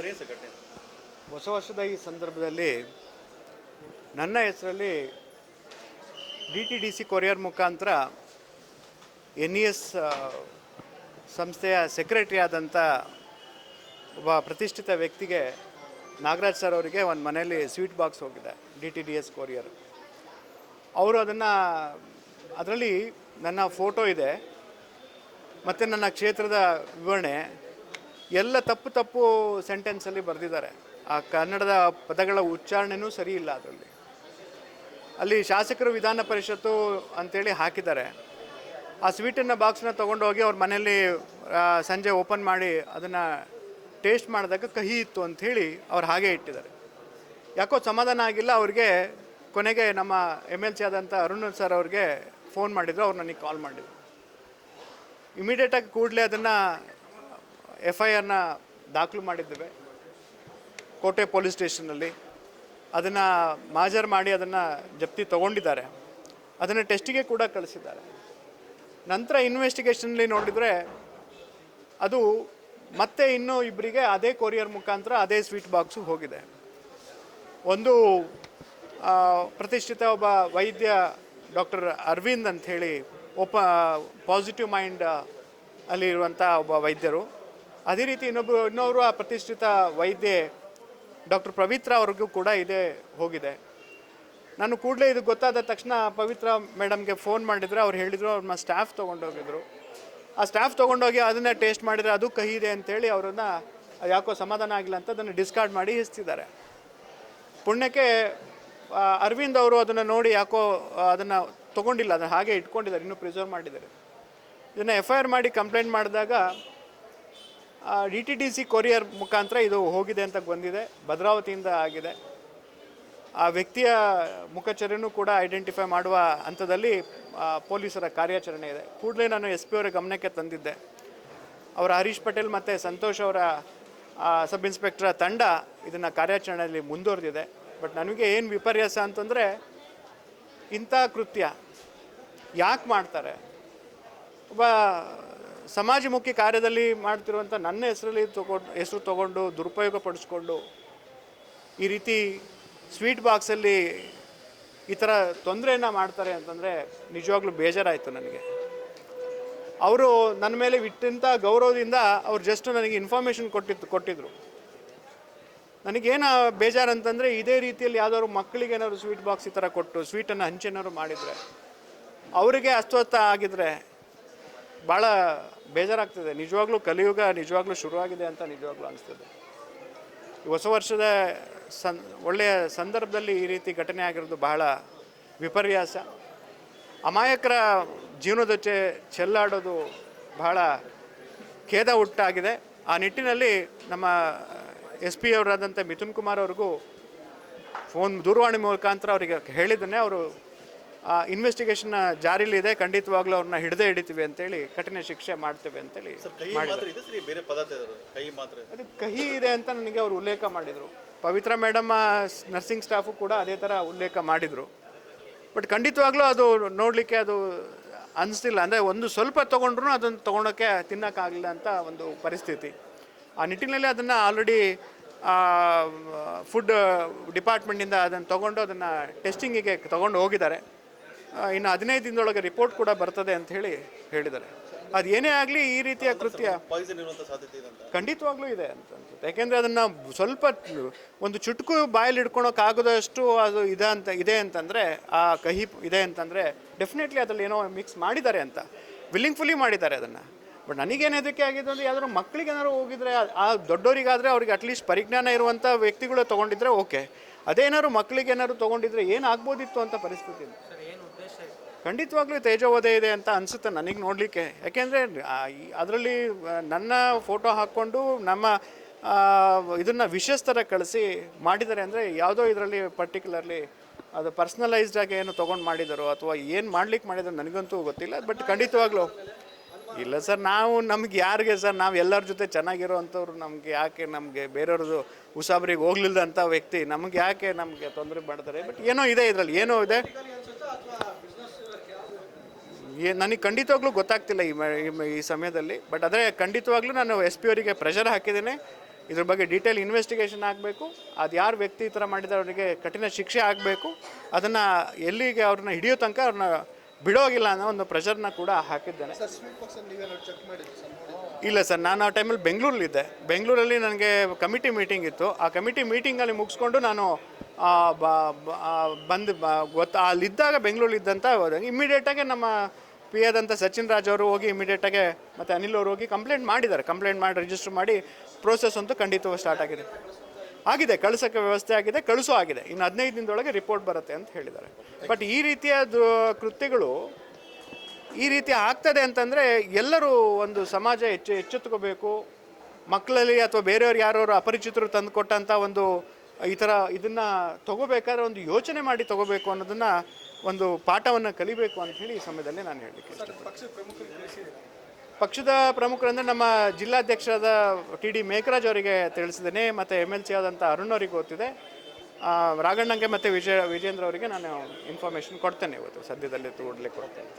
ಏನು ಸರ್ ಘಟನೆ? ಹೊಸ ವರ್ಷದ ಈ ಸಂದರ್ಭದಲ್ಲಿ ನನ್ನ ಹೆಸರಲ್ಲಿ DTDC ಕೊರಿಯರ್ ಮುಖಾಂತರ NES ಸಂಸ್ಥೆಯ ಸೆಕ್ರೆಟರಿ ಆದಂಥ ಒಬ್ಬ ಪ್ರತಿಷ್ಠಿತ ವ್ಯಕ್ತಿಗೆ ನಾಗರಾಜ್ ಸರ್ ಅವರಿಗೆ ಒಂದು ಮನೆಯಲ್ಲಿ ಸ್ವೀಟ್ ಬಾಕ್ಸ್ ಹೋಗಿದೆ DTDS ಕೊರಿಯರ್. ಅವರು ಅದರಲ್ಲಿ ನನ್ನ ಫೋಟೋ ಇದೆ ಮತ್ತು ನನ್ನ ಕ್ಷೇತ್ರದ ವಿವರಣೆ ಎಲ್ಲ ತಪ್ಪು ಸೆಂಟೆನ್ಸಲ್ಲಿ ಬರೆದಿದ್ದಾರೆ. ಆ ಕನ್ನಡದ ಪದಗಳ ಉಚ್ಚಾರಣೆನೂ ಸರಿ ಇಲ್ಲ. ಅಲ್ಲಿ ಶಾಸಕರು ವಿಧಾನ ಪರಿಷತ್ತು ಅಂಥೇಳಿ ಹಾಕಿದ್ದಾರೆ. ಆ ಸ್ವೀಟನ್ನು ಬಾಕ್ಸನ್ನ ತೊಗೊಂಡೋಗಿ ಅವ್ರ ಮನೆಯಲ್ಲಿ ಸಂಜೆ ಓಪನ್ ಮಾಡಿ ಅದನ್ನು ಟೇಸ್ಟ್ ಮಾಡಿದಾಗ ಕಹಿ ಇತ್ತು ಅಂಥೇಳಿ ಅವ್ರು ಹಾಗೆ ಇಟ್ಟಿದ್ದಾರೆ. ಯಾಕೋ ಸಮಾಧಾನ ಆಗಿಲ್ಲ ಅವ್ರಿಗೆ. ಕೊನೆಗೆ ನಮ್ಮ MLC ಆದಂಥ ಅರುಣ್ ಸರ್ ಅವ್ರಿಗೆ ಫೋನ್ ಮಾಡಿದ್ರು. ಅವ್ರು ನನಗೆ ಕಾಲ್ ಮಾಡಿದರು. ಇಮಿಡಿಯೇಟಾಗಿ ಕೂಡಲೇ ಅದನ್ನು FIRನ ದಾಖಲು ಮಾಡಿದ್ದೇವೆ ಕೋಟೆ ಪೊಲೀಸ್ ಸ್ಟೇಷನ್ನಲ್ಲಿ. ಅದನ್ನು ಮಾಜರ್ ಮಾಡಿ ಅದನ್ನು ಜಪ್ತಿ ತೊಗೊಂಡಿದ್ದಾರೆ. ಅದನ್ನು ಟೆಸ್ಟಿಗೆ ಕೂಡ ಕಳಿಸಿದ್ದಾರೆ. ನಂತರ ಇನ್ವೆಸ್ಟಿಗೇಷನಲ್ಲಿ ನೋಡಿದರೆ ಅದು ಮತ್ತೆ ಇನ್ನೂ ಇಬ್ಬರಿಗೆ ಅದೇ ಕೊರಿಯರ್ ಮುಖಾಂತರ ಅದೇ ಸ್ವೀಟ್ ಬಾಕ್ಸು ಹೋಗಿದೆ. ಒಂದು ಪ್ರತಿಷ್ಠಿತ ಒಬ್ಬ ವೈದ್ಯ ಡಾಕ್ಟರ್ ಅರವಿಂದ್ ಅಂಥೇಳಿ ಪಾಸಿಟಿವ್ ಮೈಂಡ್ ಅಲ್ಲಿರುವಂಥ ಒಬ್ಬ ವೈದ್ಯರು. ಅದೇ ರೀತಿ ಇನ್ನೊಬ್ಬರು ಆ ಪ್ರತಿಷ್ಠಿತ ವೈದ್ಯೆ ಡಾಕ್ಟರ್ ಪವಿತ್ರ ಅವ್ರಿಗೂ ಕೂಡ ಇದೇ ಹೋಗಿದೆ. ನಾನು ಕೂಡಲೇ ಇದು ಗೊತ್ತಾದ ತಕ್ಷಣ ಪವಿತ್ರ ಮೇಡಮ್ಗೆ ಫೋನ್ ಮಾಡಿದರೆ ಅವ್ರು ಹೇಳಿದರು ಅವ್ರನ್ನ ಸ್ಟಾಫ್ ತೊಗೊಂಡೋಗಿದ್ರು. ಆ ಸ್ಟಾಫ್ ತೊಗೊಂಡೋಗಿ ಅದನ್ನೇ ಟೇಸ್ಟ್ ಮಾಡಿದರೆ ಅದು ಕಹಿ ಇದೆ ಅಂಥೇಳಿ ಅವರನ್ನು ಯಾಕೋ ಸಮಾಧಾನ ಆಗಿಲ್ಲ ಅಂತ ಅದನ್ನು ಡಿಸ್ಕಾರ್ಡ್ ಮಾಡಿ ಎಸ್ತಿದ್ದಾರೆ. ಪುಣ್ಯಕ್ಕೆ ಅರವಿಂದ್ ಅವರು ಅದನ್ನು ನೋಡಿ ಯಾಕೋ ಅದನ್ನು ತೊಗೊಂಡಿಲ್ಲ, ಅದನ್ನು ಹಾಗೆ ಇಟ್ಕೊಂಡಿದ್ದಾರೆ, ಇನ್ನೂ ಪ್ರಿಸರ್ವ್ ಮಾಡಿದ್ದಾರೆ. ಇದನ್ನು FIR ಮಾಡಿ ಕಂಪ್ಲೇಂಟ್ ಮಾಡಿದಾಗ DTDC ಕೊರಿಯರ್ ಮುಖಾಂತರ ಇದು ಹೋಗಿದೆ ಅಂತ ಬಂದಿದೆ. ಭದ್ರಾವತಿಯಿಂದ ಆಗಿದೆ. ಆ ವ್ಯಕ್ತಿಯ ಮುಖಚರ್ಯನೂ ಕೂಡ ಐಡೆಂಟಿಫೈ ಮಾಡುವ ಹಂತದಲ್ಲಿ ಪೊಲೀಸರ ಕಾರ್ಯಾಚರಣೆ ಇದೆ. ಕೂಡಲೇ ನಾನು SP ಅವರ ಗಮನಕ್ಕೆ ತಂದಿದ್ದೆ. ಅವರ ಹರೀಶ್ ಪಟೇಲ್ ಮತ್ತು ಸಂತೋಷ್ ಅವರ ಸಬ್ ಇನ್ಸ್ಪೆಕ್ಟರ್ ತಂಡ ಇದನ್ನು ಕಾರ್ಯಾಚರಣೆಯಲ್ಲಿ ಮುಂದುವರೆದಿದೆ. ಬಟ್ ನನಗೆ ಏನು ವಿಪರ್ಯಾಸ ಅಂತಂದರೆ ಇಂಥ ಕೃತ್ಯ ಯಾಕೆ ಮಾಡ್ತಾರೆ? ಒಬ್ಬ ಸಮಾಜಮುಖಿ ಕಾರ್ಯದಲ್ಲಿ ಮಾಡ್ತಿರುವಂಥ ನನ್ನ ಹೆಸರು ತಗೊಂಡು ದುರುಪಯೋಗ ಪಡಿಸ್ಕೊಂಡು ಈ ರೀತಿ ಸ್ವೀಟ್ ಬಾಕ್ಸಲ್ಲಿ ಈ ಥರ ತೊಂದರೆಯನ್ನು ಮಾಡ್ತಾರೆ ಅಂತಂದರೆ ನಿಜವಾಗ್ಲೂ ಬೇಜಾರಾಯಿತು ನನಗೆ. ಅವರು ನನ್ನ ಮೇಲೆ ಇಟ್ಟಂಥ ಗೌರವದಿಂದ ಅವ್ರು ಜಸ್ಟ್ ನನಗೆ ಇನ್ಫಾರ್ಮೇಷನ್ ಕೊಟ್ಟಿದ್ರು. ನನಗೇನು ಬೇಜಾರು ಅಂತಂದರೆ ಇದೇ ರೀತಿಯಲ್ಲಿ ಯಾವುದಾದ್ರು ಮಕ್ಕಳಿಗೆ ಏನಾದ್ರು ಸ್ವೀಟ್ ಬಾಕ್ಸ್ ಈ ಥರ ಕೊಟ್ಟು ಸ್ವೀಟನ್ನು ಹಂಚೇನಾದ್ರು ಮಾಡಿದರೆ ಅವರಿಗೆ ಅಸ್ವಸ್ಥ ಆಗಿದ್ರೆ ಭಾಳ ಬೇಜಾರಾಗ್ತದೆ. ನಿಜವಾಗ್ಲೂ ಕಲಿಯುಗ ನಿಜವಾಗ್ಲೂ ಶುರುವಾಗಿದೆ ಅಂತ ನಿಜವಾಗ್ಲೂ ಅನಿಸ್ತದೆ. ಹೊಸ ವರ್ಷದ ಒಳ್ಳೆಯ ಸಂದರ್ಭದಲ್ಲಿ ಈ ರೀತಿ ಘಟನೆ ಆಗಿರೋದು ಬಹಳ ವಿಪರ್ಯಾಸ. ಅಮಾಯಕರ ಜೀವನದ ಚೆಲ್ಲಾಡೋದು ಬಹಳ ಖೇದ ಉಂಟಾಗಿದೆ. ಆ ನಿಟ್ಟಿನಲ್ಲಿ ನಮ್ಮ SP ಅವರಾದಂಥ ಮಿಥುನ್ ಕುಮಾರ್ ಅವ್ರಿಗೂ ದೂರವಾಣಿ ಮುಖಾಂತರ ಅವರಿಗೆ ಹೇಳಿದ್ದನ್ನೇ ಅವರು ಇನ್ವೆಸ್ಟಿಗೇಷನ್ ಜಾರಿಲಿದೆ, ಖಂಡಿತವಾಗ್ಲೂ ಅವ್ರನ್ನ ಹಿಡಿತೀವಿ ಅಂತೇಳಿ ಕಠಿಣ ಶಿಕ್ಷೆ ಮಾಡ್ತೇವೆ ಅಂತೇಳಿ ಅದು ಕಹಿ ಇದೆ ಅಂತ ನನಗೆ ಅವರು ಉಲ್ಲೇಖ ಮಾಡಿದರು. ಪವಿತ್ರ ಮೇಡಮ್ ನರ್ಸಿಂಗ್ ಸ್ಟಾಫು ಕೂಡ ಅದೇ ಥರ ಉಲ್ಲೇಖ ಮಾಡಿದರು. ಬಟ್ ಖಂಡಿತವಾಗ್ಲೂ ಅದು ನೋಡಲಿಕ್ಕೆ ಅದು ಅನಿಸ್ತಿಲ್ಲ. ಅಂದರೆ ಒಂದು ಸ್ವಲ್ಪ ತೊಗೊಂಡ್ರು ಅದನ್ನು ತೊಗೊಳಕ್ಕೆ ತಿನ್ನೋಕ್ಕಾಗಲಿಲ್ಲ ಅಂತ ಒಂದು ಪರಿಸ್ಥಿತಿ. ಆ ನಿಟ್ಟಿನಲ್ಲಿ ಅದನ್ನು ಆಲ್ರೆಡಿ ಫುಡ್ ಡಿಪಾರ್ಟ್ಮೆಂಟಿಂದ ಅದನ್ನು ತೊಗೊಂಡು ಅದನ್ನು ಟೆಸ್ಟಿಂಗಿಗೆ ತೊಗೊಂಡು ಹೋಗಿದ್ದಾರೆ. ಇನ್ನು 15 ದಿನದೊಳಗೆ ರಿಪೋರ್ಟ್ ಕೂಡ ಬರ್ತದೆ ಅಂತ ಹೇಳಿದ್ದಾರೆ. ಅದು ಏನೇ ಆಗಲಿ ಈ ರೀತಿಯ ಕೃತ್ಯ ಖಂಡಿತವಾಗ್ಲೂ ಇದೆ ಅಂತ ಅನ್ಸುತ್ತೆ. ಯಾಕೆಂದರೆ ಅದನ್ನು ಸ್ವಲ್ಪ ಒಂದು ಚುಟುಕು ಬಾಯಲ್ಲಿ ಹಿಡ್ಕೊಳೋಕ್ಕಾಗದಷ್ಟು ಅದು ಇದೆ ಅಂತಂದರೆ ಆ ಕಹಿ ಇದೆ ಅಂತಂದರೆ ಡೆಫಿನೆಟ್ಲಿ ಅದರಲ್ಲಿ ಏನೋ ಮಿಕ್ಸ್ ಮಾಡಿದ್ದಾರೆ ಅಂತ, ವಿಲ್ಲಿಂಗ್ಫುಲಿ ಮಾಡಿದ್ದಾರೆ ಅದನ್ನು. ಬಟ್ ನನಗೇನು ಅದಕ್ಕೆ ಆಗಿದೆ ಅಂದರೆ ಯಾವ್ದಾದ್ರು ಮಕ್ಕಳಿಗೆ ಏನಾದ್ರು ಹೋಗಿದ್ರೆ ಆ ದೊಡ್ಡವರಿಗಾದರೆ ಅವ್ರಿಗೆ ಅಟ್ಲೀಸ್ಟ್ ಪರಿಜ್ಞಾನ ಇರುವಂಥ ವ್ಯಕ್ತಿಗಳು ತೊಗೊಂಡಿದ್ರೆ ಓಕೆ. ಅದೇನಾದ್ರು ಮಕ್ಕಳಿಗೆ ಏನಾದ್ರು ತೊಗೊಂಡಿದ್ರೆ ಏನಾಗ್ಬೋದಿತ್ತು ಅಂತ ಪರಿಸ್ಥಿತಿ ಇದೆ. ಖಂಡಿತವಾಗ್ಲೂ ತೇಜೋವಧೆ ಇದೆ ಅಂತ ಅನಿಸುತ್ತೆ ನನಗೆ ನೋಡಲಿಕ್ಕೆ. ಯಾಕೆಂದರೆ ಅದರಲ್ಲಿ ನನ್ನ ಫೋಟೋ ಹಾಕ್ಕೊಂಡು ನಮ್ಮ ಇದನ್ನು ವಿಷಯಸ್ಥರ ಕಳಿಸಿ ಮಾಡಿದ್ದಾರೆ ಅಂದರೆ ಯಾವುದೋ ಇದರಲ್ಲಿ ಪರ್ಟಿಕ್ಯುಲರ್ಲಿ ಅದು ಪರ್ಸ್ನಲೈಸ್ಡಾಗಿ ಏನು ತೊಗೊಂಡು ಮಾಡಿದಾರೋ ಅಥವಾ ಏನು ಮಾಡ್ಲಿಕ್ಕೆ ಮಾಡಿದಾರೋ ನನಗಂತೂ ಗೊತ್ತಿಲ್ಲ. ಬಟ್ ಖಂಡಿತವಾಗ್ಲೂ ಇಲ್ಲ ಸರ್, ನಮ್ಗೆ ಯಾರಿಗೆ ಸರ್, ನಾವು ಎಲ್ಲರ ಜೊತೆ ಚೆನ್ನಾಗಿರೋ ಅಂಥವ್ರು ನಮಗೆ ಯಾಕೆ ಬೇರೆಯವ್ರದ್ದು ಉಸಾಬರಿಗೆ ಹೋಗ್ಲಿಲ್ಲ ಅಂತ ವ್ಯಕ್ತಿ ನಮಗೆ ತೊಂದರೆ ಮಾಡ್ತಾರೆ. ಬಟ್ ಏನೋ ಇದೆ ಇದರಲ್ಲಿ, ಏನೋ ಇದೆ ನನಗೆ ಖಂಡಿತವಾಗ್ಲೂ ಗೊತ್ತಾಗ್ತಿಲ್ಲ ಈ ಸಮಯದಲ್ಲಿ. ಬಟ್ ಆದರೆ ಖಂಡಿತವಾಗ್ಲೂ ನಾನು SP ಅವರಿಗೆ ಪ್ರೆಷರ್ ಹಾಕಿದ್ದೇನೆ. ಇದ್ರ ಬಗ್ಗೆ ಡೀಟೇಲ್ ಇನ್ವೆಸ್ಟಿಗೇಷನ್ ಆಗಬೇಕು. ಅದು ಯಾರು ವ್ಯಕ್ತಿ ಈ ಥರ ಮಾಡಿದರೆ ಅವರಿಗೆ ಕಠಿಣ ಶಿಕ್ಷೆ ಆಗಬೇಕು. ಅದನ್ನು ಎಲ್ಲಿಗೆ ಅವ್ರನ್ನ ಹಿಡಿಯೋ ತನಕ ಅವ್ರನ್ನ ಬಿಡೋಗಿಲ್ಲ ಅನ್ನೋ ಒಂದು ಪ್ರೆಷರ್ನ ಕೂಡ ಹಾಕಿದ್ದೇನೆ. ಇಲ್ಲ ಸರ್, ನಾನು ಆ ಟೈಮಲ್ಲಿ ಬೆಂಗಳೂರಲ್ಲಿದ್ದೆ. ಬೆಂಗಳೂರಲ್ಲಿ ನನಗೆ ಕಮಿಟಿ ಮೀಟಿಂಗ್ ಇತ್ತು. ಆ ಕಮಿಟಿ ಮೀಟಿಂಗಲ್ಲಿ ಮುಗಿಸ್ಕೊಂಡು ನಾನು ಬಂದು ಅಲ್ಲಿದ್ದಾಗ ಬೆಂಗಳೂರಲ್ಲಿದ್ದಂಥ ಇಮ್ಮಿಡಿಯೇಟಾಗಿ ನಮ್ಮ ಪಿ ಆದಂಥ ಸಚಿನ್ ರಾಜ್ ಅವರು ಹೋಗಿ ಇಮಿಡಿಯೇಟಾಗಿ ಮತ್ತು ಅನಿಲ್ ಅವರು ಹೋಗಿ ಕಂಪ್ಲೇಂಟ್ ಮಾಡಿದ್ದಾರೆ. ಕಂಪ್ಲೇಂಟ್ ಮಾಡಿ ರಿಜಿಸ್ಟರ್ ಮಾಡಿ ಪ್ರೋಸೆಸ್ ಅಂತೂ ಖಂಡಿತವಾಗಿ ಸ್ಟಾರ್ಟ್ ಆಗಿದೆ. ಕಳಿಸೋಕ್ಕೆ ವ್ಯವಸ್ಥೆ ಆಗಿದೆ, ಕಳಿಸೋ ಆಗಿದೆ. ಇನ್ನು 15 ದಿನದೊಳಗೆ ರಿಪೋರ್ಟ್ ಬರುತ್ತೆ ಅಂತ ಹೇಳಿದ್ದಾರೆ. ಬಟ್ ಈ ರೀತಿಯ ಕೃತ್ಯಗಳು ಈ ರೀತಿ ಆಗ್ತದೆ ಅಂತಂದರೆ ಎಲ್ಲರೂ ಒಂದು ಸಮಾಜ ಎಚ್ಚೆತ್ತುಕೋಬೇಕು. ಮಕ್ಕಳಲ್ಲಿ ಅಥವಾ ಬೇರೆಯವ್ರು ಯಾರು ಅಪರಿಚಿತರು ತಂದು ಕೊಟ್ಟಂಥ ಒಂದು ಈ ಥರ ಇದನ್ನು ತೊಗೋಬೇಕಾದ್ರೆ ಒಂದು ಯೋಚನೆ ಮಾಡಿ ತೊಗೋಬೇಕು ಅನ್ನೋದನ್ನು ಒಂದು ಪಾಠವನ್ನು ಕಲಿಬೇಕು ಅಂತ ಹೇಳಿ ಈ ಸಮಯದಲ್ಲಿ ನಾನು ಹೇಳಲಿಕ್ಕೆ ಇಷ್ಟಪಡ್ತೀನಿ. ಪಕ್ಷದ ಪ್ರಮುಖರಂದರೆ ನಮ್ಮ ಜಿಲ್ಲಾಧ್ಯಕ್ಷರಾದ TD ಮೇಘರಾಜ್ ಅವರಿಗೆ ತಿಳಿಸಿದ್ದೇನೆ, ಮತ್ತು MLC ಆದಂಥ ಅರುಣ್ ಅವರಿಗೆ ಗೊತ್ತಿದೆ. ರಾಘಣ್ಣಂಗೆ ಮತ್ತು ವಿಜೇಂದ್ರ ಅವರಿಗೆ ನಾನು ಇನ್ಫಾರ್ಮೇಷನ್ ಕೊಡ್ತೇನೆ ಇವತ್ತು ಸದ್ಯದಲ್ಲೇ ಕೊಡ್ತೇನೆ.